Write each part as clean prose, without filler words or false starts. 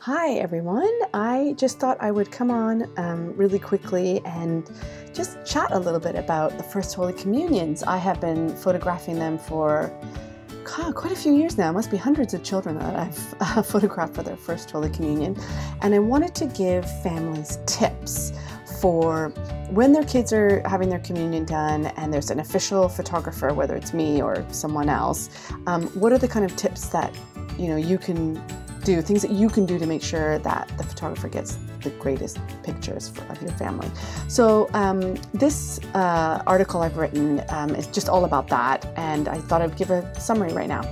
Hi everyone, I just thought I would come on really quickly and just chat a little bit about the First Holy Communions. I have been photographing them for quite a few years now. It must be hundreds of children that I've photographed for their First Holy Communion. And I wanted to give families tips for when their kids are having their communion done and there's an official photographer, whether it's me or someone else. What are the kind of tips that you can do, things that you can do to make sure that the photographer gets the greatest pictures of your family. So this article I've written is just all about that, and I thought I'd give a summary right now.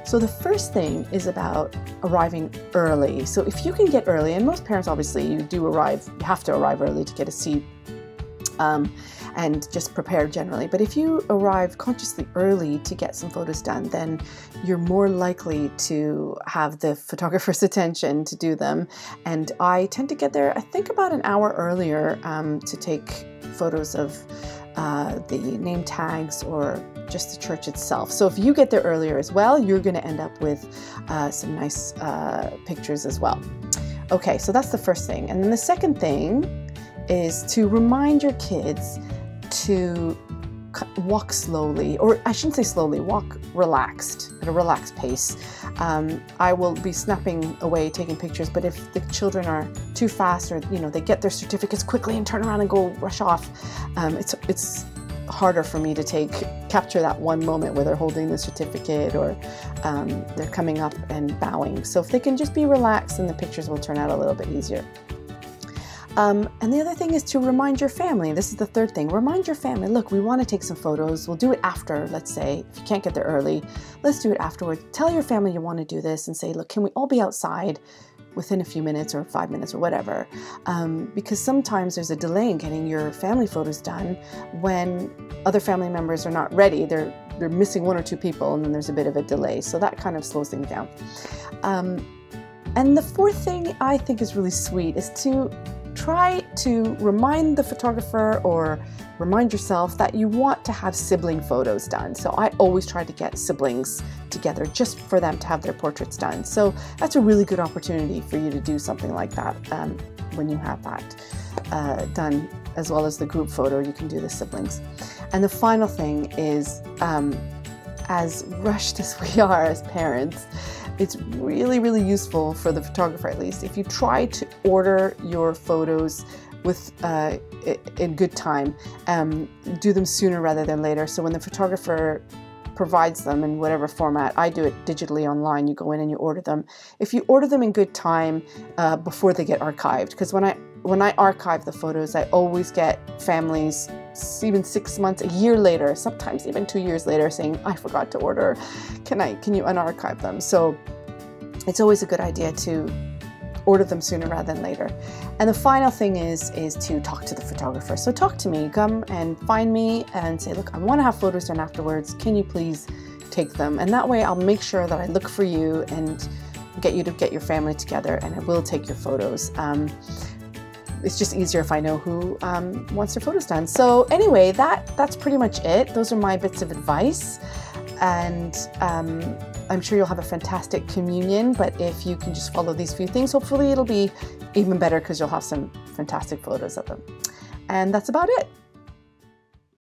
So the first thing is about arriving early. So if you can get early, and most parents obviously you have to arrive early to get a seat and just prepare generally. But if you arrive consciously early to get some photos done, then you're more likely to have the photographer's attention to do them. And I tend to get there, I think, about an hour earlier to take photos of the name tags or just the church itself. So if you get there earlier as well, you're going to end up with some nice pictures as well. Okay, so that's the first thing. And then the second thing is to remind your kids to walk slowly, or I shouldn't say slowly, walk relaxed, at a relaxed pace. I will be snapping away, taking pictures, but if the children are too fast, or they get their certificates quickly and turn around and go rush off, it's harder for me to capture that one moment where they're holding the certificate or they're coming up and bowing. So if they can just be relaxed, then the pictures will turn out a little bit easier. And the other thing is to remind your family. This is the third thing. Remind your family, look, we want to take some photos. We'll do it after, let's say. If you can't get there early, let's do it afterward. Tell your family you want to do this and say, look, can we all be outside within a few minutes or 5 minutes or whatever? Because sometimes there's a delay in getting your family photos done when other family members are not ready. They're missing one or two people, and then there's a bit of a delay. So that kind of slows things down. And the fourth thing I think is really sweet is to try to remind the photographer or remind yourself that you want to have sibling photos done. So I always try to get siblings together just for them to have their portraits done. So that's a really good opportunity for you to do something like that when you have that done, as well as the group photo. You can do the siblings. And the final thing is, as rushed as we are as parents, it's really, really useful for the photographer, at least, if you try to order your photos with in good time. Do them sooner rather than later. So when the photographer provides them in whatever format, I do it digitally online. You go in and you order them. If you order them in good time before they get archived, because when I archive the photos, I always get families even 6 months, a year later, sometimes even 2 years later, saying, I forgot to order, can you unarchive them? So it's always a good idea to order them sooner rather than later. And the final thing is to talk to the photographer. So talk to me, come and find me and say, look, I want to have photos done afterwards. Can you please take them? And that way I'll make sure that I look for you and get you to get your family together, and I will take your photos. It's just easier if I know who wants their photos done. So anyway, that's pretty much it. Those are my bits of advice. And I'm sure you'll have a fantastic communion, but if you can just follow these few things, hopefully it'll be even better because you'll have some fantastic photos of them. And that's about it.